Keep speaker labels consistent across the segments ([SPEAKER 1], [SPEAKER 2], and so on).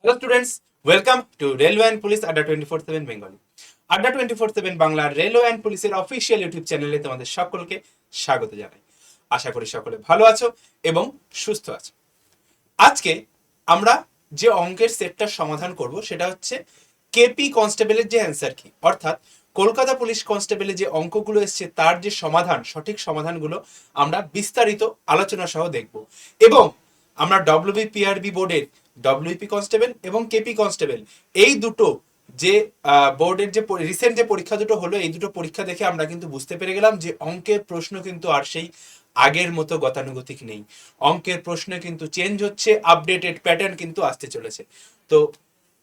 [SPEAKER 1] Hello students, welcome to railway and police আড্ডা 24/7 Bengali. আড্ডা 24/7 Bangla railway and পুলিশের official YouTube চ্যানেলে তোমাদের সকলকে স্বাগত জানাই। আশা করি সকলে ভালো আছো এবং সুস্থ আছো। আজকে আমরা যে অঙ্কের সেটটার সমাধান করব সেটা হচ্ছে কেপি কনস্টেবলের যে অ্যান্সার কি, অর্থাৎ কলকাতা পুলিশ কনস্টেবলের যে অঙ্কগুলো এসছে তার যে সমাধান, সঠিক সমাধানগুলো আমরা বিস্তারিত আলোচনা সহ দেখব। এবং আমরা ডব্লিউবিপিআরবি বোর্ডের ডব্লিউপি কনস্টেবল এবং কেপি কনস্টেবল এই দুটো যে বোর্ডের যে রিসেন্ট যে পরীক্ষা দুটো হলো, এই দুটো পরীক্ষা দেখে আমরা কিন্তু বুঝতে পেরে গেলাম যে অঙ্কের প্রশ্ন কিন্তু আর সেই আগের মতো গতানুগতিক নেই। অঙ্কের প্রশ্ন কিন্তু চেঞ্জ হচ্ছে, আপডেটেড প্যাটার্ন কিন্তু আসতে চলেছে। তো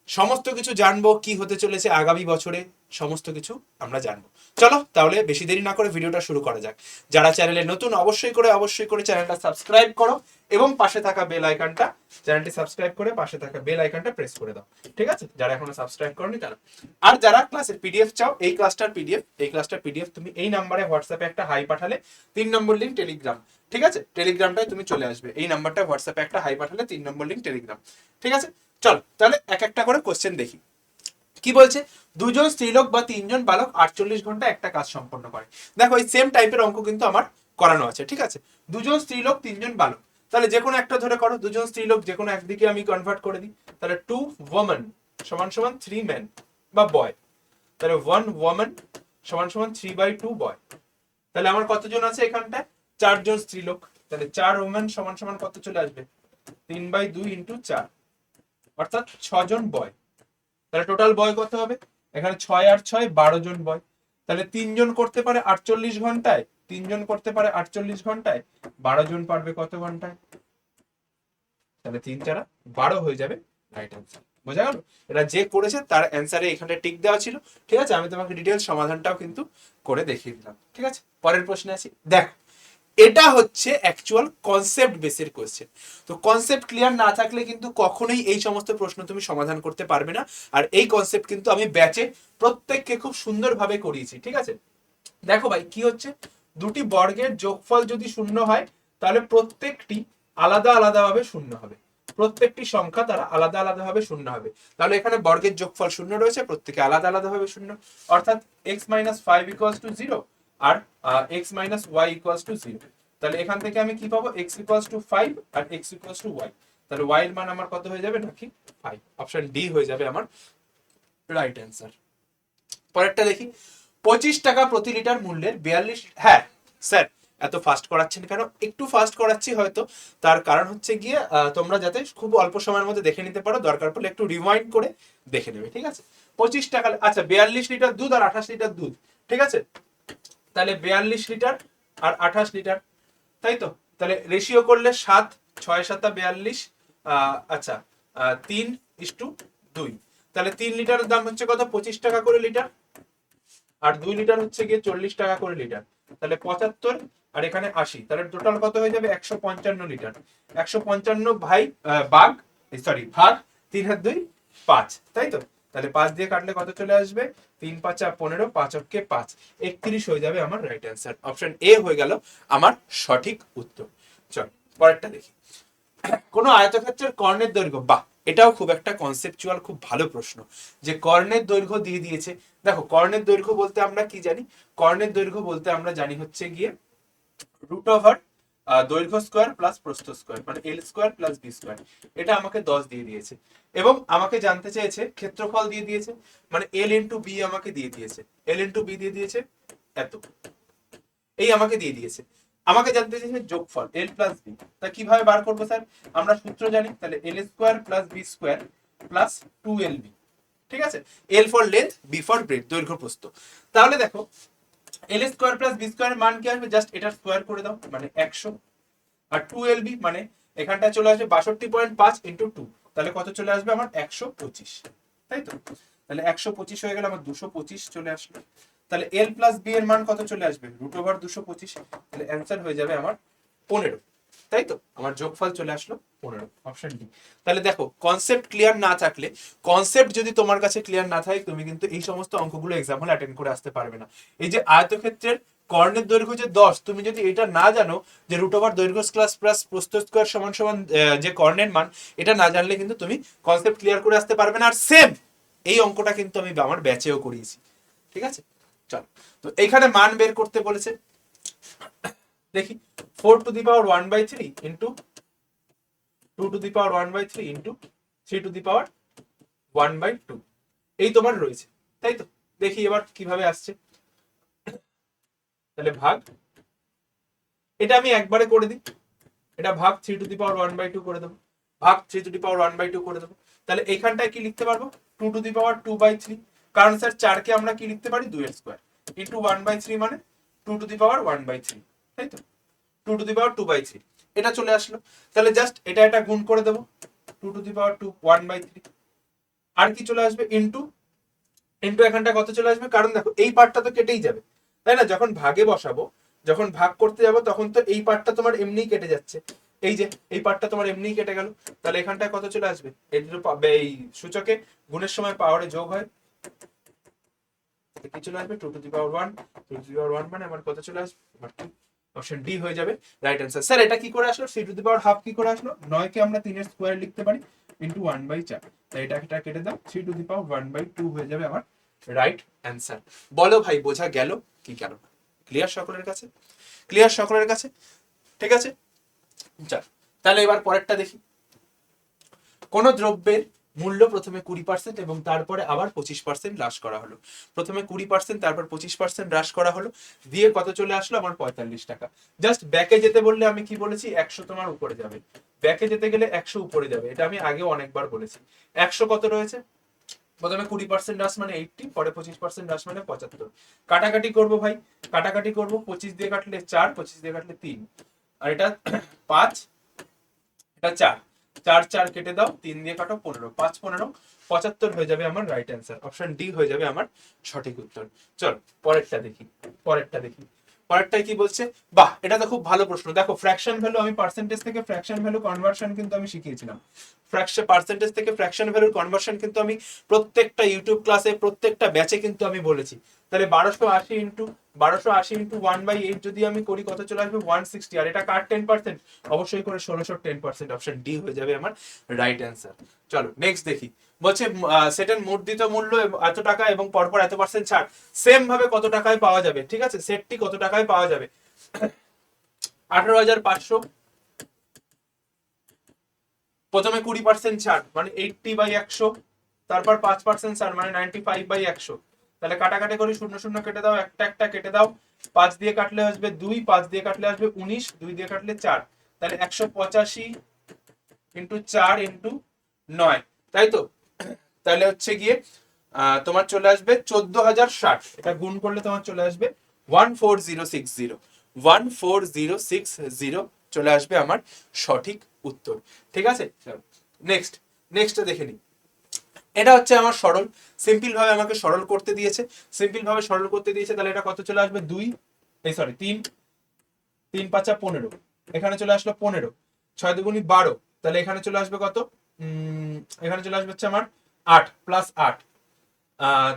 [SPEAKER 1] সমস্ত কিছু জানবো কি হতে চলেছে আগামী বছরে, সমস্ত কিছু আমরা জানবো। চলো তাহলে বেশি দেরি না করে ভিডিওটা শুরু করা যাক। যারা চ্যানেলে নতুন অবশ্যই করে চ্যানেলটা সাবস্ক্রাইব করো এবং পাশে থাকা বেল আইকনটা, চ্যানেলটি সাবস্ক্রাইব করে পাশে থাকা বেল আইকনটা প্রেস করে দাও, ঠিক আছে? যারা এখনো সাবস্ক্রাইব করনি তারা। আর যারা ক্লাসের পিডিএফ চাও, এই ক্লাসটার পিডিএফ তুমি এই নাম্বারে হোয়াটসঅ্যাপে একটা হাই পাঠালে, 3 নম্বর লিঙ্ক টেলিগ্রাম, ঠিক আছে? টেলিগ্রামটায় তুমি চলে আসবে, এই নাম্বারটা হোয়াটসঅ্যাপে একটা হাই পাঠালে 3 নম্বর লিঙ্ক টেলিগ্রাম, ঠিক আছে? চল তাহলে এক একটা করে কোশ্চেন দেখি। কি বলছে? দুজন স্ত্রীলোক বা তিনজন বালক 48 ঘন্টা একটা কাজ সম্পন্ন করে। দেখো এই সেম টাইপের অঙ্ক কিন্তু আমার করানো আছে, ঠিক আছে? দুজন স্ত্রীলোক তিনজন বালক, তাহলে যে কোনো একটা ধরে করো। দুজন স্ত্রীলোক যে কোনো একদিকে আমি কনভার্ট করে দিই, তাহলে 2 women সমান সমান 3 men বা বয়। তাহলে 1 woman সমান সমান 3/2 বয়। তাহলে আমার কতজন আছে এখানটায়? 4 জন স্ত্রীলোক। তাহলে 4 women সমান সমান কত চলে আসবে? 3/2 ইন্টু 4, অর্থাৎ 6 জন বয়। তাহলে টোটাল বয় কত হবে? এখানে 6 আর 6 12 জন বয়। তাহলে 3 জন করতে পারে 48 ঘন্টায়, 3 জন করতে পারে 48 ঘন্টায়, 12 জন পারবে কত ঘন্টায়? তাহলে 3 4 12 হয়ে যাবে রাইট অ্যান্সার। বোঝা গেল? এটা যে করেছে তার অ্যান্সারে এখানে টিক দেওয়া ছিল, ঠিক আছে? আমি তোমাকে ডিটেলস সমাধানটাও কিন্তু করে দেখিয়ে দিলাম, ঠিক আছে? পরের প্রশ্নে আসি। দেখো, এটা হচ্ছে অ্যাকচুয়াল কনসেপ্ট বেসের কোয়েশ্চেন। তো কনসেপ্ট ক্লিয়ার না থাকলে কিন্তু কখনোই এই সমস্ত প্রশ্ন তুমি সমাধান করতে পারবে না। আর এই কনসেপ্ট কিন্তু আমি ব্যাচে প্রত্যেককে খুব সুন্দরভাবে করিয়েছি, ঠিক আছে? দেখো ভাই, কি হচ্ছে, দুটি বর্গের যোগফল যদি শূন্য হয় তাহলে প্রত্যেকটি আলাদা আলাদাভাবে শূন্য হবে। প্রত্যেকটি সংখ্যা তারা আলাদা আলাদাভাবে শূন্য হবে। তাহলে এখানে বর্গের যোগফল শূন্য রয়েছে, প্রত্যেকে আলাদা আলাদাভাবে শূন্য, অর্থাৎ x-5 = 0 আর x-y = 0। তাহলে এখান থেকে আমি কি পাবো? x=5 আর x=y। তাহলে y এর মান আমার কত হয়ে যাবে? নাকি 5। অপশন ডি হয়ে যাবে আমার রাইট অ্যান্সার। পরেরটা দেখি। 25 টাকা প্রতি লিটার মূল্যের 42, হ্যাঁ স্যার এত ফাস্ট করাচ্ছেন কেন? একটু ফাস্ট করাচ্ছি হয়তো, তার কারণ হচ্ছে গিয়ে তোমরা যাতে খুব অল্প সময়ের মধ্যে দেখে নিতে পারো, দরকার পড়লে একটু রিওয়াইন্ড করে দেখে নেবে, ঠিক আছে? 25 টাকা, আচ্ছা 42 লিটার দুধ আর 28 লিটার দুধ, ঠিক আছে? তাহলে 42 লিটার আর 28 লিটার, তাই তো? তাহলে রেশিও করলে 7, 6 7 42, আচ্ছা 3:2। তাহলে 3 লিটারের দাম হচ্ছে কত? 25 টাকা করে লিটার। আর 2 লিটার হচ্ছে গিয়ে 40 টাকা করে লিটার। তাহলে 75 আর এখানে 80, তাহলে টোটাল কত হয়ে যাবে? 155 লিটার। 155 ভাই ভাগ, সরি ভাগ 3 আর 2 5, তাই তো? তাহলে 5 দিয়ে কাটলে কত চলে আসবে? 3 5 15, 5 5 31 হয়ে যাবে আমার রাইট অ্যান্সার। অপশন এ হয়ে গেল আমার সঠিক উত্তর। চল পরেরটা দেখি। কোন আয়তক্ষেত্রের কর্ণের দৈর্ঘ্য, বাহ এটাও খুব একটা কনসেপচুয়াল, খুব ভালো প্রশ্ন, যে কর্ণের দৈর্ঘ্য দিয়ে দিয়েছে। দেখো কর্ণের দৈর্ঘ্য বলতে আমরা কি জানি? কর্ণের দৈর্ঘ্য বলতে আমরা জানি হচ্ছে গিয়ে √, দৈর্ঘ্য স্কোয়ার প্লাস প্রস্থ স্কোয়ার, মানে L² + B²। এটা আমাকে 10 দিয়ে দিয়েছে এবং আমাকে জানতে চেয়েছে ক্ষেত্রফল দিয়ে দিয়েছে, মানে L × B আমাকে দিয়ে দিয়েছে, L × B দিয়ে দিয়েছে এত, এই আমাকে দিয়ে দিয়েছে। আমাকে জানতে চাইছে যোগফল L + B। তা কিভাবে বার করবো স্যার? আমরা সূত্র জানি, তাহলে L² + B² + 2LB, ঠিক আছে? L for length, B for bread, দৈর্ঘ্য প্রস্থ। তাহলে দেখো L² + B² এর মান কি আসবে? জাস্ট এটা স্কোয়ার করে দাও, মানে 100। আর 2LB মানে এখানটা চলে আসবে 62.5 × 2, তাহলে কত চলে আসবে আমার? 125, তাই তো? তাহলে 125 হয়ে গেল আমার, 225 চলে আসলো। তাহলে L + B এর মান কত চলে আসবে? √225। তাহলে অ্যান্সার হয়ে যাবে আমার 15। তাই তো আমার যোগফল চলে আসলো 15, অপশন ডি। তাহলে দেখো কনসেপ্ট ক্লিয়ার না থাকলে, কনসেপ্ট যদি তোমার কাছে ক্লিয়ার না থাকে, তুমি কিন্তু এই সমস্ত অঙ্কগুলো এক্সাম্পল অ্যাটেন্ড করে আসতে পারবে না। এই যে আয়তক্ষেত্রের কর্ণের দৈর্ঘ্য যে 10, তুমি যদি এটা না জানো যে রুট ওভার দৈর্ঘ্য স্কয়ার প্লাস প্রস্থ স্কয়ার সমান সমান যে কর্ণের মান, এটা না জানলে কিন্তু তুমি কনসেপ্ট ক্লিয়ার করে আসতে পারবে না। আর সেম এই অঙ্কটা কিন্তু আমি আমার ব্যাচেও করিয়েছি, ঠিক আছে। চলো, তো এইখানে মান বের করতে বলেছে, দেখি 4⁻1/3 ইন্টু 2⁻1/3 ইন্টু 3⁻1/2, এই তোমার রয়েছে, তাই তো। দেখি এবার কিভাবে আসছে, তাহলে ভাগ, এটা আমি একবারে করে দিই, এটা ভাগ 3⁻1/2 করে দেবো, ভাগ 3⁻1/2 করে দেবো। তাহলে এইখানটায় কি লিখতে পারবো, 2⁻2/3, কারণ স্যার 4কে আমরা কি লিখতে পারি 2 এর স্কয়ার, ইন্টু 1/3 মানে 2⁻1/3, তাই তো, 2⁻2/3, এটা চলে আসলো। তাহলে জাস্ট এটা এটা গুণ করে দেবো, 2⁻1/3, আর কি চলে আসবে ইন্টু, ইন্টু এখানটা কত চলে আসবে, কারণ দেখো এই পার্টটা তো কেটেই যাবে, তাই না। যখন ভাগে বসাবো, যখন ভাগ করতে যাবো, তখন তো এই পার্টটা তোমার এমনিই কেটে যাচ্ছে, এই যে এই পার্টটা তোমার এমনিই কেটে গেল। তাহলে এখানটায় কত চলে আসবে, এই সূচকে গুণের সময় পাওয়ারে যোগ হয়, কি চলে আসবে 2⁻1, 2⁻1 মানে আমার কত চলে আসবে, অপশন ডি হয়ে যাবে রাইট অ্যান্সার। স্যার এটা কি করে আসলো, 3⁻½ কি করে আসলো, 9 কে আমরা 3 এর স্কয়ার লিখতে পারি ইন্টু 1/4, তাই এটা কেটে দাও, 3⁻1/2 হয়ে যাবে আমার রাইট অ্যান্সার। বলো ভাই বোঝা গেল কি গেল না, ক্লিয়ার সকলের কাছে, ক্লিয়ার সকলের কাছে, ঠিক আছে। চল তাহলে এবার পরেরটা দেখি, কোন দ্রব্যের মূল্য প্রথমে 20% এবং তারপরে আবার 25% হ্রাস করা হলো, প্রথমে 20% তারপর 25% হ্রাস করা হলো, দিয়ে কত চলে আসলো আমার 45 টাকা। জাস্ট ব্যাকে যেতে বললে আমি কি বলেছি, 100 তোমার উপরে যাবে, ব্যাকে যেতে গেলে 100 উপরে যাবে, এটা আমি আগেও অনেকবার বলেছি। 100 কত রয়েছে, প্রথমে 20% হ্রাস মানে 80, পরে 25% হ্রাস মানে 75, কাটাকাটি করবো ভাই, কাটাকাটি করবো, 25 দিয়ে কাটলে 4, 25 দিয়ে কাটলে 3, আর এটা 5, এটা 4, 4 4 কেটে দাও, 3 দিয়ে কাটো 15, 5 15 75 হয়ে যাবে আমার রাইট অ্যান্সার, অপশন ডি হয়ে যাবে আমার সঠিক উত্তর। চল পরেরটা দেখি, পরেরটা দেখি, পরেরটাই কি বলছে, বাহ এটা তো খুব ভালো প্রশ্ন। দেখো ফ্র্যাকশন ভ্যালু, আমি পার্সেন্টেজ থেকে ফ্র্যাকশন ভ্যালু কনভার্সন কিন্তু আমি শিখিয়েছিলাম, ফ্র্যাকশন পার্সেন্টেজ থেকে ফ্র্যাকশন ভ্যালুর কনভার্সন কিন্তু আমি প্রত্যেকটা ইউটিউব ক্লাসে প্রত্যেকটা ব্যাচে কিন্তু আমি বলেছি। তাহলে 1280 ইন্টু 1/8 যদি আমি করি, কত চলে আসবে 160, আর এটা কার 10%, অবশ্যই করে 1600 10%, অপশন ডি হয়ে যাবে আমার রাইট অ্যান্সার। চলো নেক্সট দেখি, বলছে সেটের মুদ্রিত মূল্য এত টাকা এবং পরপর এত পার্সেন্ট ছাড় সেম ভাবে কত টাকায় পাওয়া যাবে, ঠিক আছে, সেটটি কত টাকায় পাওয়া যাবে, 18,500, প্রথমে 20% ছাড় মানে 80/100, তারপর 5% ছাড় মানে 95/100, তাহলে কাটাকাটি করে 0 0 কেটে দাও, একটা একটা কেটে দাও, 5 দিয়ে কাটলে আসবে 2, 5 দিয়ে কাটলে আসবে 19, 2 দিয়ে কাটলে 4, তাহলে 185 ইন্টু 4 ইন্টু 9, তাই তো। তাহলে হচ্ছে গিয়ে তোমার চলে আসবে 14,060, এটা গুণ করলে তোমার চলে আসবে 14060, 14060 চলে আসবে আমার সঠিক উত্তর, ঠিক আছে। নেক্সট, নেক্সটটা দেখে নিই, এটা হচ্ছে আমার সরল, সিম্পল ভাবে আমাকে সরল করতে দিয়েছে, সিম্পল ভাবে সরল করতে দিয়েছে, তাহলে এটা কত চলে আসবে 2, এই সরি 3, 3 5 15, এখানে চলে আসলো 15, 6 দুগুণী 12, তাহলে এখানে চলে আসবে কত, এখানে চলে আসবে হচ্ছে আমার 8 প্লাস 8,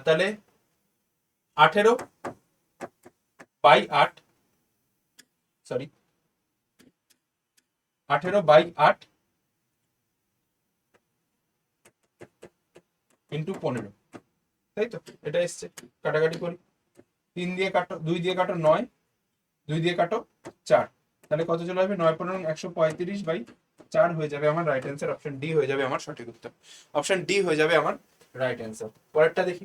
[SPEAKER 1] তাহলে 18/8, সরি 18/8 ইন্টু 15, তাই তো, এটা এসছে, কাটাকাটি করি, 3 দিয়ে কাটো, 2 দিয়ে কাটো 9, 2 দিয়ে কাটো 4, তাহলে কত চলে আসবে 9 15 135/4 হয়ে যাবে আমার রাইট অ্যান্সার, অপশন ডি হয়ে যাবে আমার সঠিক উত্তর, অপশন ডি হয়ে যাবে আমার রাইট অ্যান্সার। পরেরটা দেখি,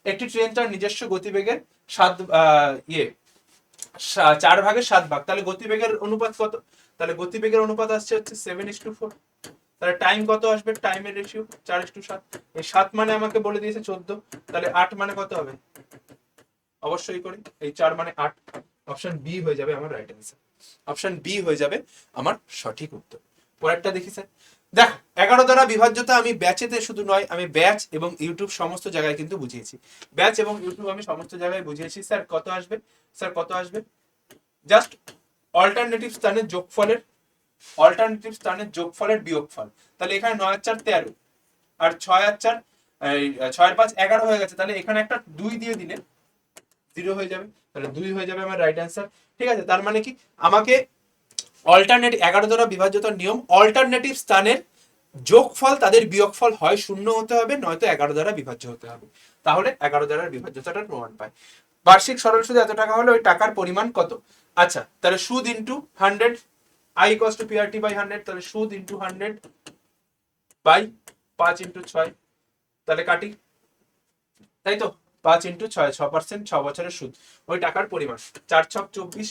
[SPEAKER 1] একটি ট্রেন তার নিজস্ব গতিবেগের 4/7 ভাগ, তাহলে গতিবেগের অনুপাত কত, তাহলে গতিবেগের অনুপাত আসছে হচ্ছে 7:4, তাহলে টাইম কত আসবে, টাইমের রেশিও 4:7, এই 7 মানে আমাকে বলে দিয়েছে 14, তাহলে 8 মানে কত হবে, অবশ্যই করি, এই 4 মানে 8, অপশন বি হয়ে যাবে আমার রাইট অ্যান্সার, অপশন বি হয়ে যাবে আমার সঠিক উত্তর। পরেরটা দেখি স্যার, দেখো 11 দ্বারা বিভাজ্যতা আমি ব্যাচেতে শুধু নয়, আমি ব্যাচ এবং ইউটিউব সমস্ত জায়গায় কিন্তু বুঝিয়েছি, ব্যাচ এবং ইউটিউব আমি সমস্ত জায়গায় বুঝিয়েছি। স্যার কত আসবে, স্যার কত আসবে, জাস্ট অল্টারনেটিভ স্থানে যোগফলের অল্টারনেটিভ স্থানের যোগফলের বিয়োগফল। তাহলে এখানে 9 আর 4 13 আর 6 আর 4 6 আর 5 11 হয়ে গেছে, তাহলে এখানে একটা 2 দিয়ে দিলে 0 হয়ে যাবে, তাহলে 2 হয়ে যাবে আমার রাইট অ্যান্সার। ঠিক আছে, তার মানে কি আমাকে অল্টারনেট 11 দ্বারা বিভাজ্যতার নিয়ম, অল্টারনেটিভ স্থানের যোগফল তাদের বিয়োগফল হয় 0 হতে হবে, নয়তো 11 দ্বারা বিভাজ্য হতে হবে, তাহলে 11 দ্বারা বিভাজ্যতাটা প্রমাণ পায়। বার্ষিক সরল সুদ এত টাকা হলে ওই টাকার পরিমাণ কত? আচ্ছা, তাহলে সুদ into 100, I equals to PRT by 100, তাহলে সুদ ইন্টু 100 বাই 5 ইন্টু 6, তাহলে কাটি, তাই তো 5 ইন্টু 6, 6%, 6 বছরের সুদ, ওই টাকার পরিমাণ 4 ছক 24,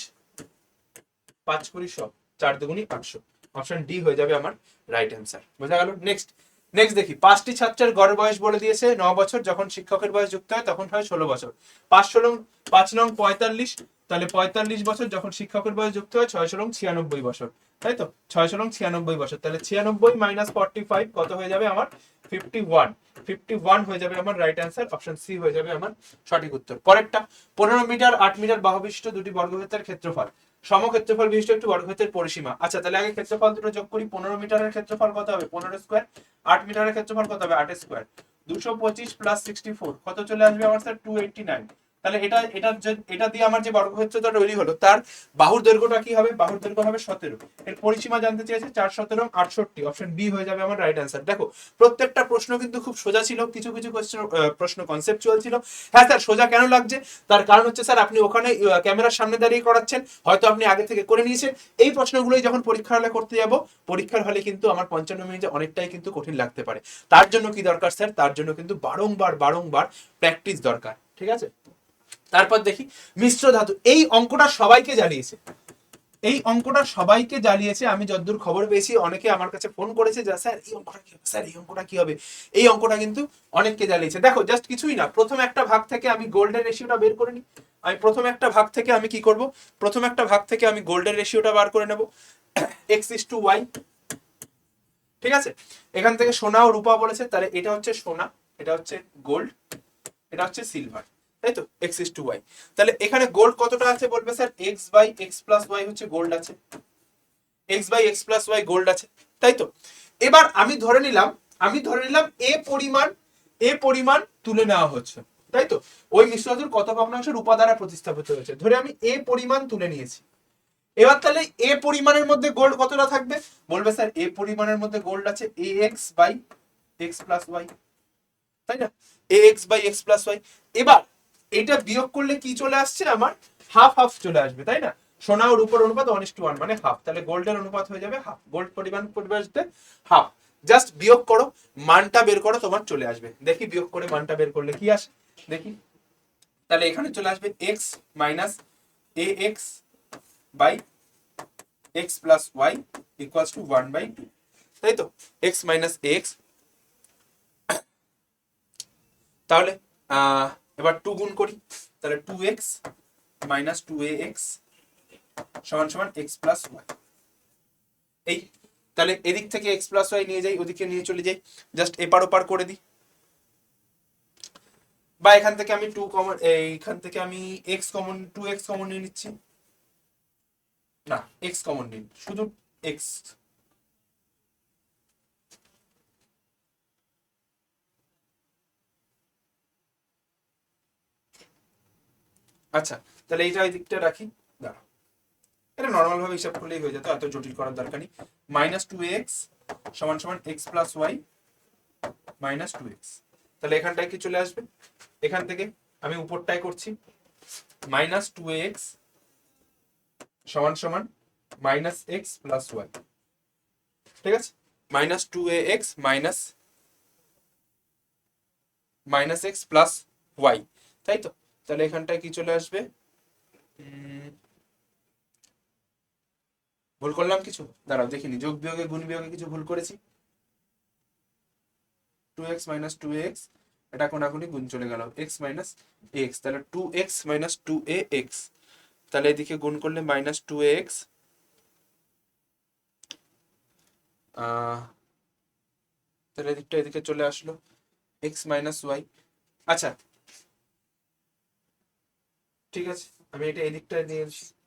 [SPEAKER 1] 5 কুড়ি 100, 4 দুগুনি 800, অপশন ডি হয়ে যাবে আমার রাইট অ্যান্সার। বোঝা গেল? নেক্সট দেখি, 5টি ছাত্রের গড় বয়স বলে দিয়েছে 9 বছর, যখন শিক্ষকের বয়স যুক্ত হয় তখন হয় 16 বছর। 5 নং 45, তাহলে 45 বছর যখন শিক্ষকের বয়স যুক্ত হয় 6 নং 96 বছর, তাই তো 6 নং 96 বছর, তাহলে 96 মাইনাস 45 কত হয়ে যাবে আমার? 51, 51 হয়ে যাবে আমার রাইট অ্যান্সার, অপশন সি হয়ে যাবে আমার সঠিক উত্তর। পরেরটা, 15 মিটার 8 মিটার বাহু বিশিষ্ট দুটি বর্গক্ষেত্রের ক্ষেত্রফল, সমক্ষেত্রফল বিশিষ্ট একটি বর্গক্ষেত্রের পরিসীমা। আচ্ছা, তাহলে আগে ক্ষেত্রফল দুটো যোগ করি। 15 মিটারের ক্ষেত্রফল কত হবে? 15 স্কোয়ার। 8 মিটারের ক্ষেত্রফল কত হবে? 8 স্কোয়ার। 225 প্লাস 64 কত চলে আসবে আমার স্যার? 289। তাহলে এটা দিয়ে আমার যে বর্গক্ষেত্রটা তৈরি হলো তার বাহুর দৈর্ঘ্যটা কি হবে? বাহুর দৈর্ঘ্য হবে 17। এর পরিসীমা জানতে চেয়েছে 4 17 68, অপশন বি হয়ে যাবে আমার রাইট অ্যান্সার। দেখো প্রত্যেকটা প্রশ্ন কিন্তু খুব সোজা ছিল, কিছু কিছু প্রশ্ন কনসেপচুয়াল ছিল। হ্যাঁ স্যার, সোজা কেন লাগছে? তার কারণ হচ্ছে স্যার আপনি ওখানে ক্যামেরার সামনে দাঁড়িয়ে করাচ্ছেন, হয়তো আপনি আগে থেকে করে নিয়েছেন। এই প্রশ্নগুলোই যখন পরীক্ষার হলে করতে যাব, পরীক্ষার হলে কিন্তু আমার 55 মিনিটে অনেকটাই কিন্তু কঠিন লাগতে পারে। তার জন্য কি দরকার স্যার? তার জন্য কিন্তু বারংবার প্র্যাকটিস দরকার। ঠিক আছে, তারপর দেখি মিশ্র ধাতু, এই অঙ্কটা সবাইকে জ্বালিয়েছে, এই অঙ্কটা সবাইকে জ্বালিয়েছে। আমি যতদূর খবর পেয়েছি অনেকে আমার কাছে ফোন করেছে যে স্যার এই অঙ্কটা কি হবে, স্যার এই অঙ্কটা কি হবে। এই অঙ্কটা কিন্তু অনেককে জ্বালিয়েছে। দেখো জাস্ট কিছুই না, প্রথম একটা ভাগ থেকে আমি গোল্ডের রেশিওটা বের করে নিই। আমি প্রথম একটা ভাগ থেকে আমি কি করব? প্রথম একটা ভাগ থেকে আমি গোল্ডের রেশিওটা বার করে নেব, x:y। ঠিক আছে, এখান থেকে সোনা ও রূপা বলেছে, তাহলে এটা হচ্ছে সোনা, এটা হচ্ছে গোল্ড, এটা হচ্ছে সিলভার, তাই তো x:y। তাহলে এখানে গোল্ড কতটা আছে বলবে স্যার? x/x+y হচ্ছে গোল্ড আছে, x/x+y গোল্ড আছে, তাই তো। এবার আমি ধরে নিলাম এ পরিমাণ তুলে নেওয়া হচ্ছে, তাই তো। ওই মিশ্রধাতুর কত ভগ্নাংশ রূপা দ্বারা প্রতিস্থাপিত হয়েছে, ধরে আমি এ পরিমাণ তুলে নিয়েছি। এবার তাহলে এ পরিমাণের মধ্যে গোল্ড কতটা থাকবে বলবে স্যার? এ পরিমাণের মধ্যে গোল্ড আছে ax/x+y, তাই না, ax/x+y। এবার এটা বিয়োগ করলে কি চলে আসছে আমার? হাফ হাফ চলে আসবে, তাই না। সোনা ও রূপোর অনুপাত 1:1 মানে হাফ, তাহলে গোল্ডের অনুপাত হয়ে যাবে হাফ, গোল্ড পরিমাণ পড়বে আসবে হাফ। জাস্ট বিয়োগ করো, মানটা বের করো, তোমার চলে আসবে। দেখি বিয়োগ করে মানটা বের করলে কি আসে, দেখি। তাহলে এখানে চলে আসবে x minus ax by x+y equals to 1/2, তাই তো, x মাইনাস ax। তাহলে এবার 2 গুণ করি, তাহলে 2x মাইনাস 2ax সমান সমান x+y। এই তাহলে এদিক থেকে x+y নিয়ে যাই, ওদিকে নিয়ে চলে যাই, জাস্ট এপার ওপার করে দিই, বা এখান থেকে আমি 2 কমন, এইখান থেকে আমি x কমন, 2x কমন নিয়ে নিচ্ছি, না x কমন নিন, শুধু x। আচ্ছা, তাহলে এইটা এই দিকটা রাখি, দাঁড়াও, এটা নর্মাল ভাবে হিসাব করলেই হয়ে যেত, এত জটিল করার দরকার নেই। -2x সমান সমান x+y মাইনাস 2x। তাহলে এখানটায় কি চলে আসবে? এখান থেকে আমি উপরটায় করছি, -2x সমান সমান -x+y। ঠিক আছে, -2ax minus x plus Y, তাই তো। তাহলে এখানটায় কি চলে আসবে? ভুল করলাম কিছু? দাঁড়াও দেখিনি, যোগ বিয়োগে গুণ বিয়োগে কিছু ভুল করেছি। 2x মাইনাস 2ax, এটা কোনাকুনি গুণ চলে গেল, x মাইনাস ax, তাহলে 2x মাইনাস 2ax, তাহলে এদিকে গুণ করলে -2ax, তাহলে এদিকটা এদিকে চলে আসলো x মাইনাস ওয়াই। আচ্ছা ঠিক আছে, আমি এটা এদিকটা নিয়ে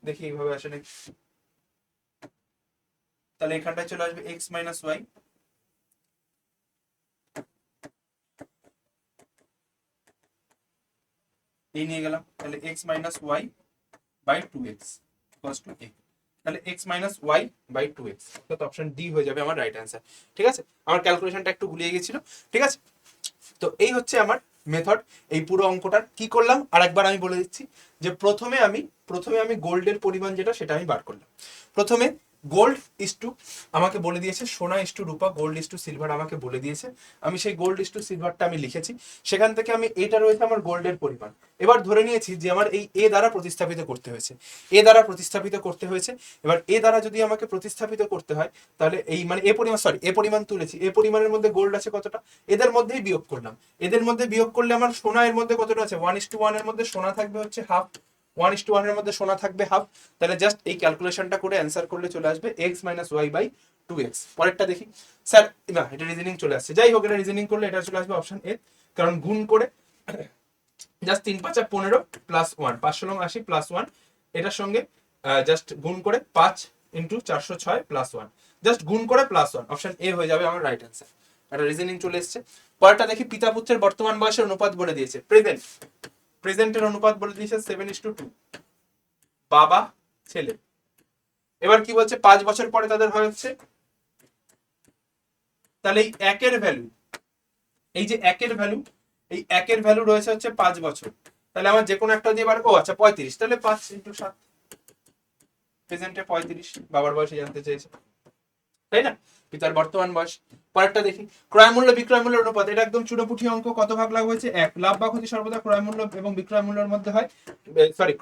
[SPEAKER 1] দেখি এইভাবে আসে নাকি। তাহলে এখানটায় চলে আসবে এক্স মাইনাস ওয়াই, এই নিয়ে গেলাম, তাহলে x minus y by two x equals to a, তাহলে x minus y by two x, অর্থাৎ অপশন ডি হয়ে যাবে আমার রাইট অ্যান্সার। ঠিক আছে, আমার ক্যালকুলেশনটা একটু গুলিয়ে গেছিল। ঠিক আছে, তো এই হচ্ছে আমার মেথড। এই পুরো অঙ্কটার কি করলাম আর একবার আমি বলে দিচ্ছি, যে প্রথমে আমি গোল্ডের পরিমাণ যেটা সেটা আমি বার করলাম। প্রথমে গোল্ড ইস টু আমাকে বলে দিয়েছে সোনা is to Rupa, gold is to silver আমাকে বলে দিয়েছে, আমি সেই গোল্ড ইস টু সিলভারটা আমি লিখেছি। সেখান থেকে আমি এটা রয়েছে আমার গোল্ডের পরিমাণ, এবার ধরে নিয়েছি যে আমার এই এ দ্বারা প্রতিস্থাপিত করতে হয়েছে, এ দ্বারা প্রতিস্থাপিত করতে হয়েছে। এবার এ দ্বারা যদি আমাকে প্রতিস্থাপিত করতে হয় তাহলে এই মানে এ পরিমাণ তুলেছি, এ পরিমাণের মধ্যে গোল্ড আছে কতটা, এদের মধ্যেই বিয়োগ করলাম। এদের মধ্যে বিয়োগ করলে আমার সোনা এর মধ্যে কতটা আছে, 1:1 এর মধ্যে সোনা থাকবে হচ্ছে হাফ, 1:1 এর মধ্যে সোনা থাকবে হাফ। তাহলে জাস্ট এই ক্যালকুলেশনটা করে অ্যান্সার করলে চলে আসবে x minus y by two x. পরেরটা দেখি স্যার, না এটা রিজনিং চলে আসছে, যাই হোক এটা রিজনিং করলে এটা চলে আসবে অপশন এ, কারণ গুণ করে জাস্ট 3×5 = 15 প্লাস 1, 5 × 80 + 1, এটার সঙ্গে জাস্ট গুণ করে 5×406 + 1, জাস্ট গুণ করে +1, অপশন এ হয়ে যাবে আমার রাইট অ্যান্সার। একটা রিজনিং চলে এসছে। পরেরটা দেখি, পিতা পুত্রের বর্তমান বয়সের অনুপাত বলে দিয়েছে, প্রেজেন্টের অনুপাত বলে দিয়েছে 7:2, বাবা ছেলে। এবার কি বলছে, 5 বছর পরে তাদের হচ্ছে, তাহলে এই একের ভ্যালু, এই যে একের ভ্যালু, এই একের ভ্যালু রয়েছে হচ্ছে 5 বছর, তাহলে আমার যে কোনো একটা দিয়ে বার, ও আচ্ছা 35, তাহলে 5×7, প্রেজেন্টে 35, বাবার বয়সে জানতে চেয়েছে, তাই না, পিতার বর্তমান বয়স। পরেরটা দেখি, ক্রয় মূল্য বিক্রয় মূল্যের অনুপাত, এটা একদম চুনোপুটি অঙ্ক, কত ভাগ লাভ হয়েছে 1, লাভ বা ক্ষতি সর্বদা ক্রয় মূল্য এবং বিক্রয় মূল্যের মধ্যে হয়, সরি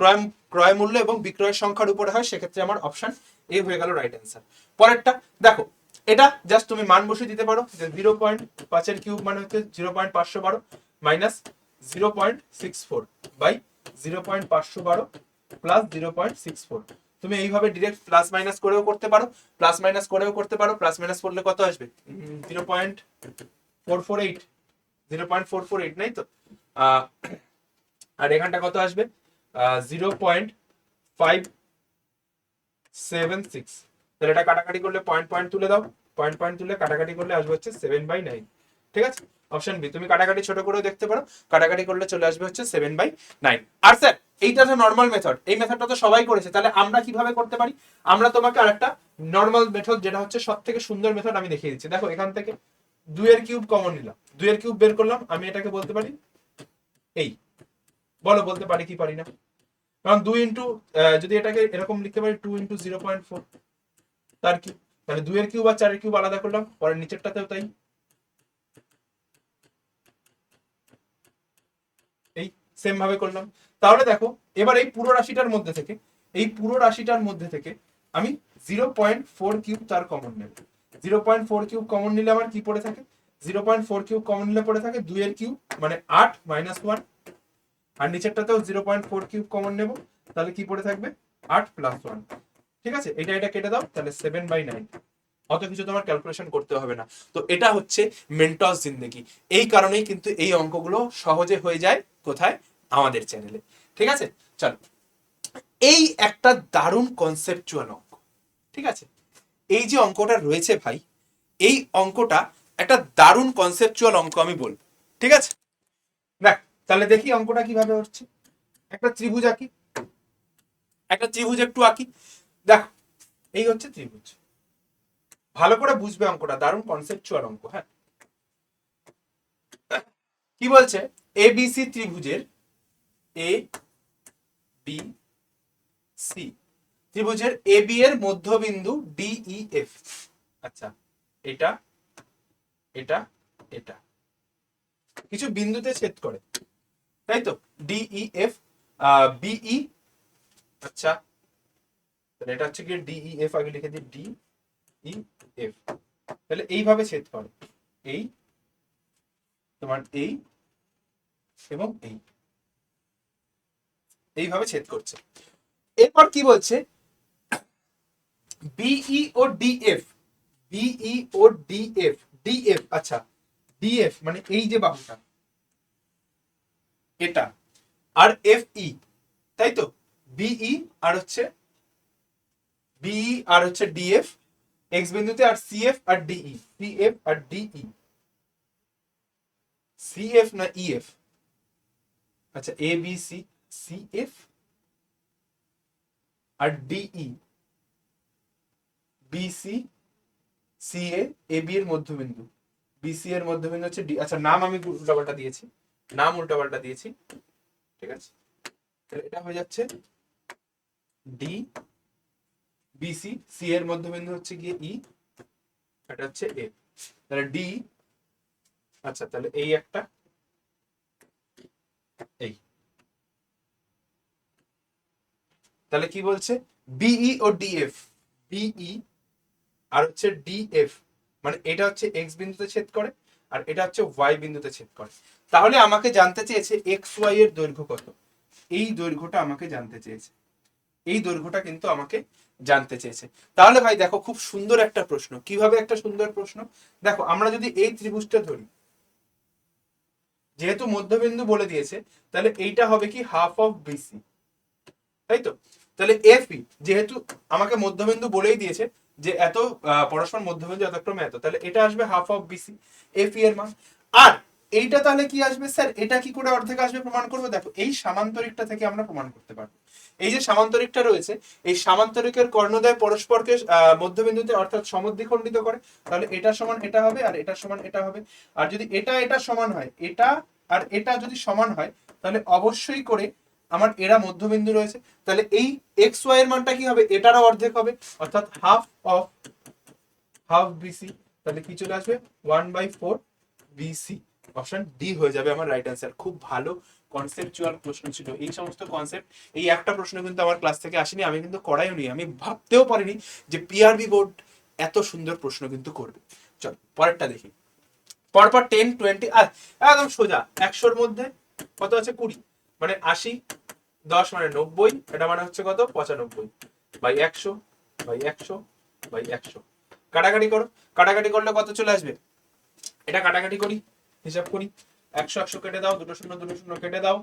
[SPEAKER 1] ক্রয় মূল্য এবং বিক্রয় সংখ্যার উপরে হয়, সেক্ষেত্রে আমার অপশন এ হয়ে গেল রাইট অ্যান্সার। পরেরটা দেখো, এটা জাস্ট তুমি মান বসিয়ে দিতে পারো, যে 0.5 কিউব মানে হচ্ছে 0.512 মাইনাস 0.64 বাই 0.512 প্লাস 0.64, তুমি এইভাবে ডিরেক্ট প্লাস মাইনাস করেও করতে পারো, প্লাস মাইনাস করেও করতে পারো, প্লাস মাইনাস করলে কত আসবে 0.448, 0.448 নাই তো, আর এখানটা কত আসবে 0.576, তাহলে এটা কাটাকাটি করলে পয়েন্ট তুলে দাও, পয়েন্ট তুলে কাটাকাটি করলে আসবে হচ্ছে 7/9। ঠিক আছে, অপশন বি, তুমি কাটাকাটি ছোট করেও দেখতে পারো, কাটাকাটি করলে চলে আসবে হচ্ছে 7/9। আর স্যার এইটা তো নর্মাল মেথড, এই মেথডটা তো সবাই করেছে, তাহলে আমরা কিভাবে করতে পারি, আমরা তোমাকে আরেকটা নর্মাল মেথড যেটা হচ্ছে সব থেকে সুন্দর মেথড আমি দেখিয়ে দিচ্ছি। দেখো এখান থেকে 2 এর কিউব কমন নিলাম, 2 এর কিউব বের করলাম, আমি এটাকে বলতে পারি এই, বলো বলতে পারি কি পারি না, কারণ 2 ইন্টু, যদি এটাকে এরকম লিখতে পারি 2 × 0.4, তার কিউব, তাহলে 2 এর কিউব আর 4 এর কিউব আলাদা করলাম, পরের নিচেরটাতেও তাই, এই সেম ভাবে করলাম। তাহলে দেখো এবার এই পুরো রাশিটার মধ্যে থেকে আমি 0.4 কিউব তার কমন নেব, 0.4 কিউব কমন নিলে আমার কি পড়ে থাকে, 0.4 কিউব কমন নিলে পড়ে থাকে 2 এর কিউব মানে 8 - 1, আর নিচেরটাতেও 0.4 কিউব কমন নেব, তাহলে কি পড়ে থাকবে 8 + 1। ঠিক আছে, এটা কেটে দাও, তাহলে 7/9, অত কিছু তোমার ক্যালকুলেশন করতে হবে না। তো এটা হচ্ছে মেন্টস জিন্দেগি, এই কারণেই কিন্তু এই অঙ্কগুলো সহজে হয়ে যায় কোথায়, আমাদের চ্যানেলে। ঠিক আছে, চলো, এই একটা দারুণ কনসেপচুয়াল অঙ্ক। ঠিক আছে, এই যে অঙ্কটা রয়েছে ভাই, এই অঙ্কটা একটা দারুণ কনসেপচুয়াল অঙ্ক আমি বলবো। ঠিক আছে, দেখ তাহলে দেখি অঙ্কটা কিভাবে হচ্ছে। একটা ত্রিভুজ আঁকি, একটু আঁকি। দেখো এই হচ্ছে ত্রিভুজ, ভালো করে বুঝবে অঙ্কটা, দারুণ কনসেপচুয়াল অঙ্ক। হ্যাঁ, কি বলছে, এবিসি ত্রিভুজের, এ বি সি ত্রিভুজের এ বি এর মধ্যবিন্দু ডিইএফ, আচ্ছা এটা এটা এটা কিছু বিন্দুতে ছেদ করে, তাই তো, ডিইএফ বিই, আচ্ছা তাহলে এটা হচ্ছে কি ডিইএফ, আগে লিখে দিই ডিইএফ, তাহলে এইভাবে ছেদ করে, এই তোমার এই এবং এইভাবে ছেদ করছে। এরপর কি বলছে, বিই ও ডিএফ, ডিএফ, আচ্ছা ডিএফ মানে এই যে বাহুটা এটা, আর এফই, তাই তো, বিই আর হচ্ছে ডিএফ, এক্স বিন্দুতে, আর সিএফ আর ডিই, সিএফ আর ডিই, সিএফ না ইএফ, আচ্ছা A B C, CF R DE, BC, CA, A B এর মধ্যবিন্দু, বিসি এর মধ্যবিন্দু হচ্ছে ডি। আচ্ছা নাম আমি উল্টাপাল্টা দিয়েছি, নাম উল্টাপাল্টা দিয়েছি, ঠিক আছে। তাহলে এটা হয়ে যাচ্ছে ডি, বিসি, সি এর মধ্যবিন্দু হচ্ছে গিয়ে ই, এটা হচ্ছে এ, তাহলে ডি। আচ্ছা তাহলে এই একটা, এই, তাহলে কি বলছে, বিই ও ডিএফ, বিই আর হচ্ছে ডিএফ, মানে এটা হচ্ছে এক্স বিন্দুতে ছেদ করে আর এটা হচ্ছে ওয়াই বিন্দুতে ছেদ করে। তাহলে আমাকে জানতে চেয়েছে এক্স ওয়াই এর দৈর্ঘ্য কত, এই দৈর্ঘ্যটা আমাকে জানতে চেয়েছে, এই দৈর্ঘ্যটা কিন্তু আমাকে জানতে চেয়েছে। তাহলে ভাই দেখো খুব সুন্দর একটা প্রশ্ন। কিভাবে একটা সুন্দর প্রশ্ন, দেখো আমরা যদি এই ত্রিভুজটা ধরি, যেহেতু মধ্যবিন্দু বলে দিয়েছে, তাহলে এইটা হবে কি হাফ অফ বিসি, তাই তো। তাহলে এফই যেহেতু আমাকে মধ্যবিন্দু বলেই দিয়েছে যে এত পরস্পর মধ্যবিন্দু যথাক্রমে এত, তাহলে এটা আসবে হাফ অফ বিসি, এফই এর মান। আর এইটা তাহলে কি আসবে স্যার, এটা কি করে অর্ধেক আসবে প্রমাণ করবো, দেখো এই সামান্তরিকটা থেকে আমরা প্রমাণ করতে পারবো। এই যে সামান্তরিকটা রয়েছে, এই সামান্তরিকের কর্ণদ্বয় পরস্পরকে মধ্যবিন্দুতে অর্থাৎ সমদ্বিখণ্ডিত করে, তাহলে এটা সমান এটা হবে আর এটা সমান এটা হবে। আর যদি এটা এটা সমান হয়, এটা আর এটা যদি সমান হয়, তাহলে অবশ্যই করে আমার এরা মধ্যবিন্দু রয়েছে, তাহলে এই এক্স ওয়াই এর মানটা কি হবে, এটারও অর্ধেক হবে, অর্থাৎ হাফ বিসি। তাহলে কি চলে আসবে 1/4 বিসি, অপশন ডি হয়ে যাবে আমার রাইট অ্যান্সার। খুব ভালো কনসেপচুয়াল প্রশ্ন ছিল। এই সমস্ত কনসেপ্ট, এই একটা প্রশ্ন কিন্তু আমার ক্লাস থেকে আসেনি, আমি কিন্তু করাইও নি, আমি ভাবতেও পারিনি যে পিআরবি বোর্ড এত সুন্দর প্রশ্ন কিন্তু করবে। চল পরেরটা দেখি। পরপর 10, 20 আর একদম সোজা 100-র মধ্যে কত আছে 20, মানে 80, 10 মানে 90, এটা মানে হচ্ছে কত 95 বাই 100 বাই 100 বাই 100। কাটাকাটি করো, কাটাকাটি করলে কত চলে আসবে, এটা কাটাকাটি করি, হিসাব করি, 100 100 কেটে দাও, দুটো শূন্য দুটো শূন্য কেটে দাও,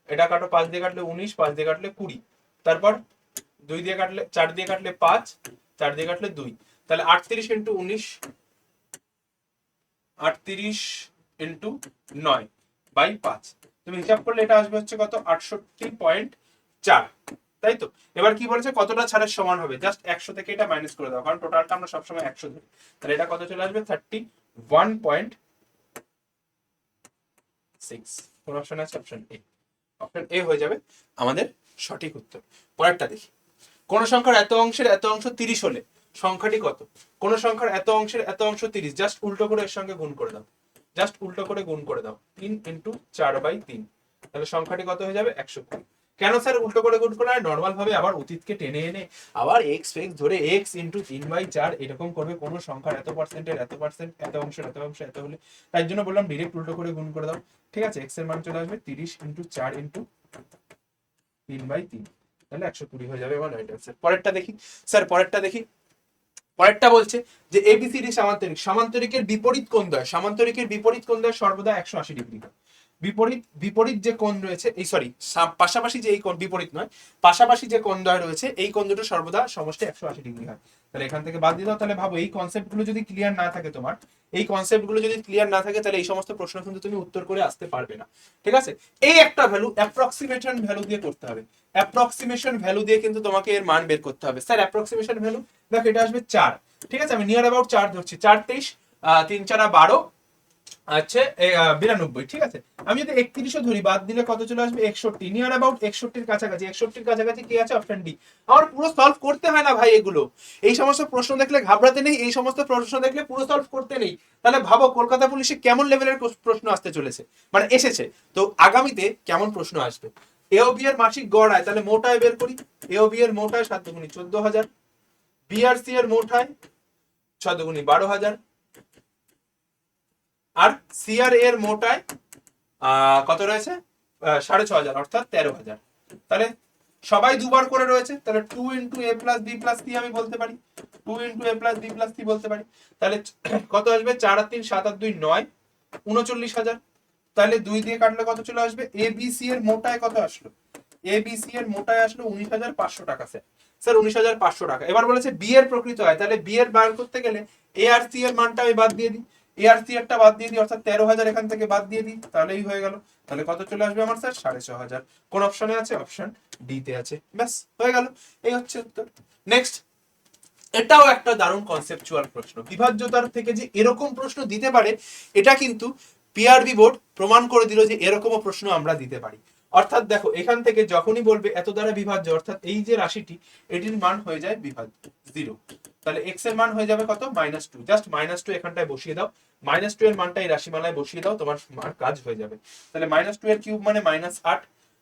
[SPEAKER 1] এটা কাটো, 5 দিয়ে কাটলে 19, 5 দিয়ে কাটলে 20, তারপর 2 দিয়ে কাটলে 4 দিয়ে কাটলে 5, 4 দিয়ে কাটলে 2, তাহলে 38 ইন্টু 19, 38 ইন্টু 9 বাই 5, তুমি হিসাব করলে এটা আসবে হচ্ছে কত 68.4, তাই তো। এবার কি বলেছে, কতটা ছাড়ের সমান হবে, জাস্ট 100 থেকে এটা মাইনাস করে দাও, কারণ টোটালটা আমরা সবসময় 100 ধরি। তাহলে এটা কত চলে আসবে 31.6, কোন অপশন আছে, অপশন এ, অপশন এ হয়ে যাবে আমাদের সঠিক উত্তর। পরেরটা দেখি, কোন সংখ্যার এত অংশের এত অংশ 30 হলে সংখ্যাটি কত, কোন সংখ্যার এত অংশের এত অংশ 30, জাস্ট উল্টো করে এর সঙ্গে গুণ করে দাও, জাস্ট উল্টো করে গুণ করে দাও, 3 ইন্টু 4/3, তাহলে সংখ্যাটি কত হয়ে যাবে 120। কেন স্যার উল্টো করে গুণ করে, নর্মাল ভাবে আবার অতীতকে টেনে এনে আবার এক্স ফেক্স ধরে এক্স ইন্টু 3/4 এরকম করবে কোন সংখ্যার এত পার্সেন্টের এত পার্সেন্ট এত অংশের এত অংশ এত হলে, তাই জন্য বললাম ডিরেক্ট উল্টো করে গুণ করে দাও, ঠিক আছে। এক্স এর মান চলে আসবে 30 ইন্টু 4 ইন্টু 3/3, তাহলে 120 হয়ে যাবে আমার রাইট অ্যান্সার। পরেরটা দেখি স্যার, পরেরটা দেখি। পরেরটা বলছে যে এবিসিডি সামান্তরিক, সামান্তরিকের বিপরীত কোণ দ্বয়, সামান্তরিকের বিপরীত কোণ দ্বয় সর্বদা 180 ডিগ্রি হয়। বিপরীত বিপরীত যে কোণ রয়েছে, এই সরি পাশাপাশি যে এই কোণ, বিপরীত নয়, পাশাপাশি যে কোণ দ্বয় রয়েছে এই কোণ দুটো সর্বদা সমষ্টি 180 ডিগ্রি হয়। তাহলে এখান থেকে বাদ দিয়ে দাও। তাহলে ভাবো এই কনসেপ্টগুলো যদি ক্লিয়ার না থাকে তোমার, এই কনসেপ্টগুলো যদি ক্লিয়ার না থাকে, তাহলে এই সমস্ত প্রশ্ন কিন্তু তুমি উত্তর করে আসতে পারবে না, ঠিক আছে। এই একটা ভ্যালু অ্যাপ্রক্সিমেশন ভ্যালু দিয়ে করতে হবে, অ্যাপ্রক্সিমেশন ভ্যালু দিয়ে কিন্তু তোমাকে এর মান বের করতে হবে। স্যার অ্যাপ্রক্সিমেশন ভ্যালু দেখো এটা আসবে 4, ঠিক আছে, আমি নিয়ার অ্যাবাউট 4 ধরছি, 4 23, 3 4 12, আচ্ছা 92, ঠিক আছে। আমি যদি 31ও ধরি, বাদ দিলে কত চলে আসবে 61, নিয়ার অ্যাবাউট 61-র কাছাকাছি, 61-র কাছাকাছি কি আছে, অপশন ডি। আমার পুরো সলভ করতে হয় না ভাই এগুলো, এই সমস্ত প্রশ্ন দেখলে ঘাবড়াতে নেই, এই সমস্ত প্রশ্ন দেখলে পুরো সলভ করতে নেই। তাহলে ভাবো কলকাতা পুলিশে কেমন লেভেলের প্রশ্ন আসতে চলেছে, মানে এসেছে, তো আগামীতে কেমন প্রশ্ন আসবে। এওবি এর মাসিক গড় আয়, তাহলে মোট আয় বের করি, এওবি এর মোট আয় 7 দুগুণী 14,000, বিআরসি এর মোট আয় 6 দুগুণী 12,000, আর সিআর এর মোট আয় কত রয়েছে 6,500, অর্থাৎ 13,000। তাহলে সবাই দুবার করে রয়েছে, তাহলে 2 ইন্টু এ প্লাস বি প্লাস সি আমি বলতে পারি, 2 ইন্টু এ প্লাস বি প্লাস সি বলতে পারি। তাহলে কত আসবে 4 আর 3 7 আর 2 9, 39,000। তাহলে 2 দিয়ে কাটলে কত চলে আসবে, এ বি সি এর মোট আয় কত আসলো, এ বি সি এর মোট আয় আসলো 19,500 টাকা স্যার। স্যার 19,500 টাকা। এবার বলেছে বি এর প্রকৃত আয়, তাহলে বি এর বার করতে গেলে এ আর সি এর মানটা আমি বাদ দিয়ে দিই, এ আর সি এরটা বাদ দিয়ে দিই, অর্থাৎ 13,000 এখান থেকে বাদ দিয়ে দিই, তাহলেই হয়ে গেল। তাহলে কত চলে আসবে আমার স্যার? 6,500। কোন অপশনে আছে? অপশন ডি তে আছে। ব্যাস হয়ে গেল, এই হচ্ছে উত্তর। নেক্সট, এটাও একটা দারুণ কনসেপচুয়াল প্রশ্ন। বিভাজ্যতার থেকে যে এরকম প্রশ্ন দিতে পারে, এটা কিন্তু পিআরবি বোর্ড প্রমাণ করে দিল যে এরকমও প্রশ্ন আমরা দিতে পারি। অর্থাৎ দেখো, এখান থেকে যখনই বলবে এত দ্বারা বিভাজ্য, অর্থাৎ এই যে রাশিটি, এটির মান হয়ে যায় বিভাজ্য 0। তাহলে এক্স এর মান হয়ে যাবে কত? -2। জাস্ট -2 এখানটায় বসিয়ে দাও, -2 এর মানটা এই রাশিমালায় বসিয়ে দাও, তোমার কাজ হয়ে যাবে। তাহলে -2 এর কিউব মানে -8,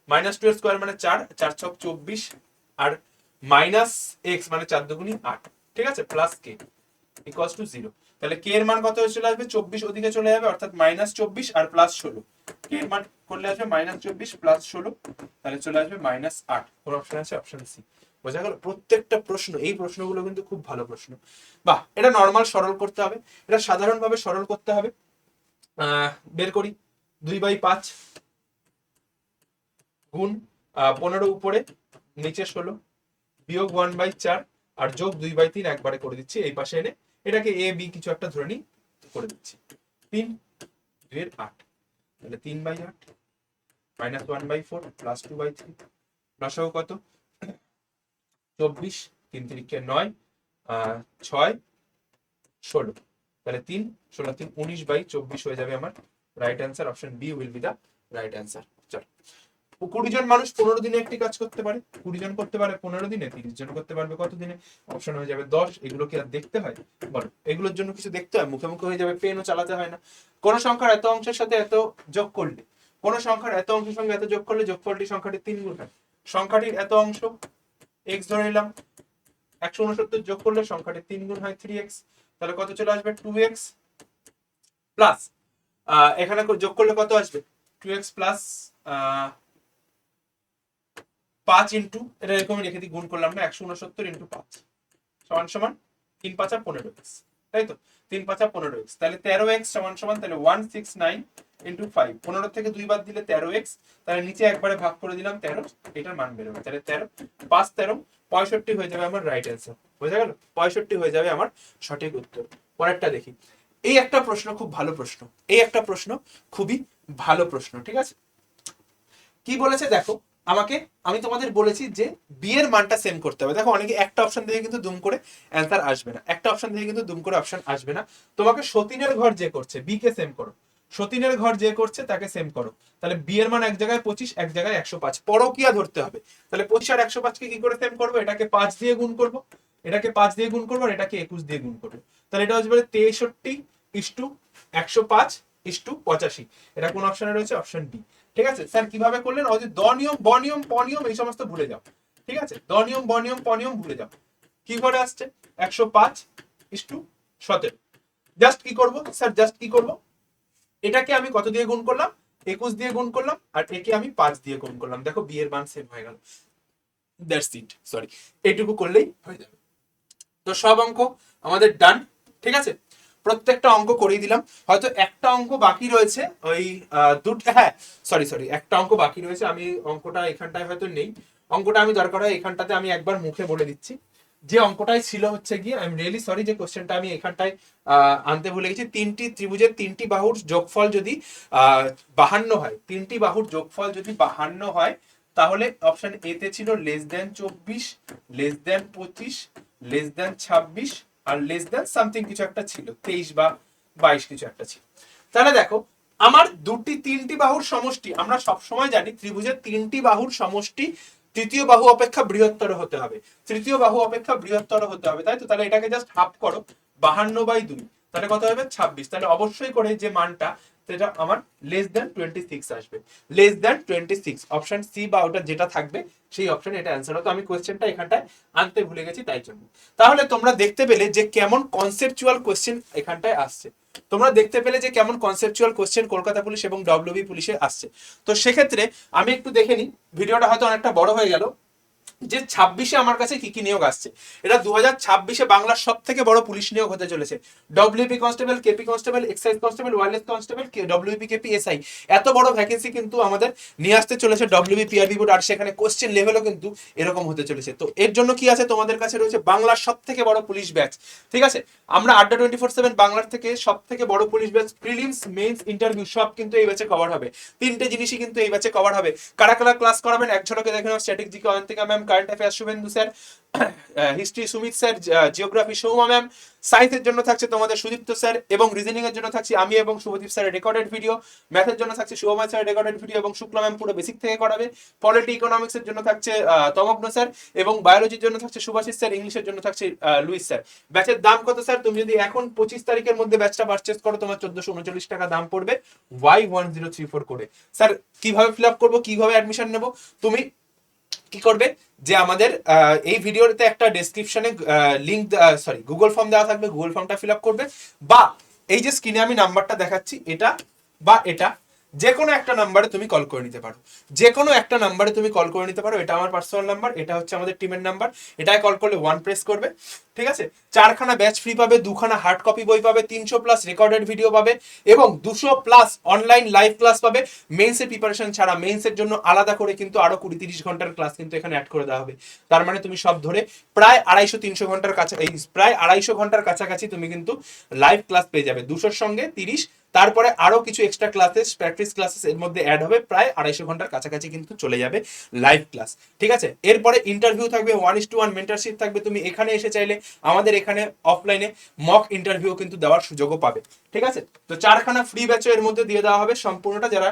[SPEAKER 1] -2 এর স্কোয়ার মানে 4, 4 ছক 24, আর -x মানে 4 দুগুণী 8, ঠিক আছে, প্লাস কে ইকুয়ালস টু 0। তাহলে কে এর মান কত হয়ে চলে আসবে? 24 ওদিকে চলে যাবে, অর্থাৎ -24 আর +16। কে এর মান করলে আসবে -24 +16, তাহলে চলে আসবে -8। কোন অপশন আছে? Option C. বোঝা গেল? প্রত্যেকটা প্রশ্ন, এই প্রশ্নগুলো কিন্তু খুব ভালো প্রশ্ন। বাহ, এটা নর্মাল সরল করতে হবে, এটা সাধারণভাবে সরল করতে হবে। বের করি, 2/5 গুণ 15 উপরে নিচে 16 বিয়োগ 1/4 আর যোগ 2/3 একবারে করে দিচ্ছি এই পাশে এনে, এটাকে এ বি কিছু একটা ধরে নিই, করে দিচ্ছি। 3 2 এর 8, তাহলে 3/8 -1/4 প্লাস 2/3, লসাগু কত? 24, 3 3 9, 6 16, তাহলে 3 16 3 19/24 হয়ে যাবে আমার right answer. Option B will be the right answer. চলো, 20 জন মানুষ 15 দিনে একটি কাজ করতে পারে, 20 জন করতে পারে 15 দিনে, 30 জন করতে পারবে কত দিনে? অপশন হয়ে যাবে 10। এগুলো কি আর দেখতে হয়? বলো, এগুলোর জন্য কিছু দেখতে হয়? মুখে মুখে হয়ে যাবে, পেনও চালাতে হয় না। কোন সংখ্যার এত অংশের সাথে এত যোগ করলে, কোন সংখ্যার এত অংশের সঙ্গে এত যোগ করলে যোগফলটি সংখ্যাটির 3 গুণ হয়। সংখ্যাটির এত অংশ x ধরে নিলাম, 169 যোগ করলে সংখ্যাটির 3 গুণ হয় 3x, তাহলে কত চলে আসবে? 2x প্লাস এখানে যোগ করলে কত আসবে? 2x প্লাস 5 ইন্টু, এটা এরকম রেখে দিই, গুণ করলাম না, 169 ইন্টু 5 সমান সমান 3 5 15x, তাই তো? 3 5 15x, তাহলে 13x সমান সমান, তাহলে 169 ইন্টু 5, 15 থেকে 2 বাদ দিলে 13x, তাহলে নিচে একবারে ভাগ করে দিলাম 13, এটার মান বেরোবে, তাহলে 13 5 13 65 হয়ে যাবে আমার রাইট অ্যান্সার। বোঝা গেল? 65 হয়ে যাবে আমার সঠিক উত্তর। পরেরটা দেখি। এই একটা প্রশ্ন খুব ভালো প্রশ্ন, এই একটা প্রশ্ন খুবই ভালো প্রশ্ন, ঠিক আছে? কি বলেছে দেখো, আমি তোমাদের বলেছি যে বি এর মানটা সেম করতে হবে। দেখো, অনেকে একটা অপশন দিয়ে কিন্তু দুম করে অ্যান্সার আসবে না, একটা অপশন দিয়ে কিন্তু দুম করে অপশন আসবে না। তোমাকে সতীনের ঘর যে করছে বি কে সেম করো, সতীনের ঘর যে করছে তাকে সেম করো। তাহলে বি এর মান এক জায়গায় 25, এক জায়গায় 105, পরকীয়া ধরতে হবে। তাহলে 25 আর 105 কে কি করে সেম করবো? এটাকে 5 দিয়ে গুণ করবো, এটাকে 5 দিয়ে গুণ করবো, আর এটাকে 21 দিয়ে গুণ করবো। তাহলে এটা হচ্ছে 63:105:85। এটা কোন অপশনে রয়েছে? Option D. ঠিক আছে স্যার, কিভাবে করলেন? ওই যে দ নিয়ম, ব নিয়ম, প নিয়ম, এই সমস্ত ভুলে যাও। ঠিক আছে, দ নিয়ম, ব নিয়ম, প নিয়ম ভুলে যাও। কি করে আসছে? 105:17। জাস্ট কি করব স্যার? জাস্ট কি করব? এটাকে আমি কত দিয়ে গুণ করলাম? 21 দিয়ে গুণ করলাম, আর একে আমি 5 দিয়ে গুণ করলাম। দেখো, বি এর মান সেম হয়ে গেল। দ্যাটস ইট, সরি, এইটুকু করলেই হয়ে যাবে। তো সব অঙ্ক আমাদের ডান, ঠিক আছে? প্রত্যেকটা অঙ্ক করিয়ে দিলাম। হয়তো একটা অঙ্ক বাকি রয়েছে, ওই দুটো, হ্যাঁ সরি একটা অঙ্ক বাকি রয়েছে, আমি অঙ্কটা এখানটায় হয়তো নেই, অঙ্কটা আমি দরকার হয় এখানটাতে আমি একবার মুখে বলে দিচ্ছি। যে অঙ্কটাই ছিল হচ্ছে গিয়ে, আই এম রিয়েলি সরি যে কোশ্চেনটা আমি এখানটায় আনতে ভুলে গেছি। তিনটি ত্রিভুজের তিনটি বাহুর যোগফল যদি 52 হয়, তিনটি বাহুর যোগফল যদি 52 হয়, তাহলে অপশন এ তে ছিল <24, <25, <26, আর সামথিং কিছু একটা ছিল, 23 বা 22 কিছু একটা ছিল। তাহলে দেখো, আমার তিনটি বাহুর সমষ্টি, আমরা সব সময় জানি ত্রিভুজের তিনটি বাহুর সমষ্টি তৃতীয় বাহু অপেক্ষা বৃহত্তর হতে হবে, তৃতীয় বাহু অপেক্ষা বৃহত্তর হতে হবে, তাই তো? তাহলে এটাকে জাস্ট হাফ করো, 52/2, তাহলে কত হবে? 26। তাহলে অবশ্যই করে যে মানটা, সেটা আমার <26 আসবে, <26। অপশন সি বা ওটা যেটা থাকবে সেই অপশনে এটা অ্যান্সার হতো। আমি কোশ্চেনটা এখানটায় আনতে ভুলে গেছি, তাই জন্য। তাহলে তোমরা দেখতে পেলে যে কেমন কনসেপচুয়াল কোশ্চেন এখানটায় আসছে, তোমরা দেখতে পেলে যে কেমন কনসেপচুয়াল কোশ্চেন কলকাতা পুলিশ এবং ডব্লিউবি পুলিশে আসছে। তো সেক্ষেত্রে আমি একটু দেখে নিই, ভিডিওটা হয়তো অনেকটা বড় হয়ে গেল, যে 26-এ আমার কাছে কি কি নিয়োগ আসছে, এটা 2026-এ বাংলার সব থেকে বড় পুলিশ নিয়োগ হতে চলেছে। WP constable, KP constable, excise constable, wireless constable, WP KP SI, এত বড় ভ্যাকেন্সি কিন্তু আমাদের নিয়ে আসতে চলেছে ডব্লিউবি পিআরবি বোর্ড। আর সেখানে কোশ্চেন লেভেলও কিন্তু এরকম হতে চলেছে। তো এর জন্য কি আছে, তোমাদের কাছে রয়েছে বাংলার সব থেকে বড় পুলিশ ব্যাচ। ঠিক আছে, আমরা আড্ডা 24/7 বাংলার থেকে সব থেকে বড় police batch, prelims men's interview সব কিন্তু এই ব্যাচে কভার হবে। 3টে জিনিসই কিন্তু এই ব্যাচে কভার হবে। কারা কারা ক্লাস করাবেন এক ঝলকে দেখে নাও। স্ট্র্যাটেজিকে Ayantika ma'am, current affairs Suvendu sir, history Sumit sir, geography Souma ma'am, সায়েন্সের জন্য থাকছে তোমাদের সুদীপ্ত স্যার, এবং রিজনিং এর জন্য থাকছে আমি এবং শুভদীপ স্যারের রেকর্ডেড ভিডিও, ম্যাথের জন্য থাকছে শুভময় স্যারের রেকর্ডেড ভিডিও এবং শুক্লা ম্যাম পুরো বেসিক থেকে করাবে, পলিটি ইকোনমিক্স এর জন্য থাকছে তমগ্ন স্যার, এবং বায়োলজির জন্য থাকছে সুভাষিস স্যার, ইংলিশের জন্য থাকছে লুইস স্যার। ব্যাচের দাম কত স্যার? তুমি যদি এখন 25 তারিখের মধ্যে ব্যাচটা পারচেজ করো, তোমার 1439 টাকা দাম পড়বে Y1034 করে। স্যার কিভাবে ফিল আপ করবো, কিভাবে অ্যাডমিশন নেবো? তুমি কি করবে যে আমাদের এই ভিডিওতে একটা ডেসক্রিপশনে লিংক, সরি গুগল ফর্ম দেওয়া থাকবে, গুগল ফর্মটা ফিল আপ করবে, বা এই যে স্ক্রিনে আমি নাম্বারটা দেখাচ্ছি এটা বা এটা, যে কোনো একটা নাম্বারে তুমি কল করে নিতে পারো। যে কোনো একটা নাম্বারে তুমি কল করে নিতে পারো। এটা আমার পার্সোনাল নাম্বার, এটা হচ্ছে আমাদের টিমের নাম্বার। এটায় কল করলে 1 প্রেস করবে, ঠিক আছে? 4খানা ব্যাচ ফ্রি পাবে, 2খানা হার্ড কপি বই পাবে, 300+ রেকর্ডেড ভিডিও পাবে, এবং 200+ অনলাইন লাইভ ক্লাস পাবে। মেন্সের প্রিপারেশন ছাড়া মেন্সের জন্য আলাদা করে কিন্তু আরো 20-30 ঘন্টার ক্লাস কিন্তু এখানে অ্যাড করে দেওয়া হবে। তার মানে তুমি সব ধরে প্রায় 250-300 ঘন্টার কাছে, এই প্রায় 250 ঘন্টার কাছাকাছি তুমি কিন্তু লাইভ ক্লাস পেয়ে যাবে। 200-র সঙ্গে 30, তারপরে আরো কিছু এক্সট্রা ক্লাসেস, প্র্যাকটিস ক্লাসেস এর মধ্যে অ্যাড হবে, প্রায় 250 ঘন্টার কাছাকাছি কিন্তু চলে যাবে লাইভ ক্লাস। ঠিক আছে, এরপরে ইন্টারভিউ থাকবে, 1:1 মেন্টরশিপ থাকবে। তুমি এখানে এসে চাইলে আমাদের এখানে অফলাইনে মক ইন্টারভিউ কিন্তু দেওয়ার সুযোগও পাবে। ঠিক আছে, তো 4খানা ফ্রি ব্যাচও এর মধ্যে দিয়ে দেওয়া হবে সম্পূর্ণটা। যারা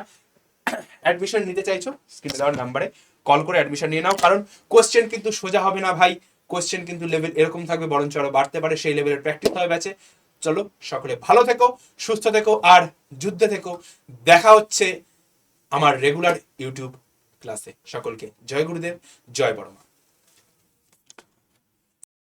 [SPEAKER 1] অ্যাডমিশন নিতে চাইছো স্ক্রিনে দেওয়ার নাম্বারে কল করে অ্যাডমিশন নিয়ে নাও। কারণ কোশ্চেন কিন্তু সোজা হবে না ভাই, কোশ্চেন কিন্তু লেভেল এরকম থাকবে, বরঞ্চ আরো বাড়তে পারে। সেই লেভেলের প্র্যাকটিস হবে ব্যাচে। চলো সকলে ভালো থেকো, সুস্থ থেকো, আর যুদ্ধে থেকো। দেখা হচ্ছে আমার রেগুলার ইউটিউব ক্লাসে। সকলকে জয় গুরুদেব, জয় বড়মা।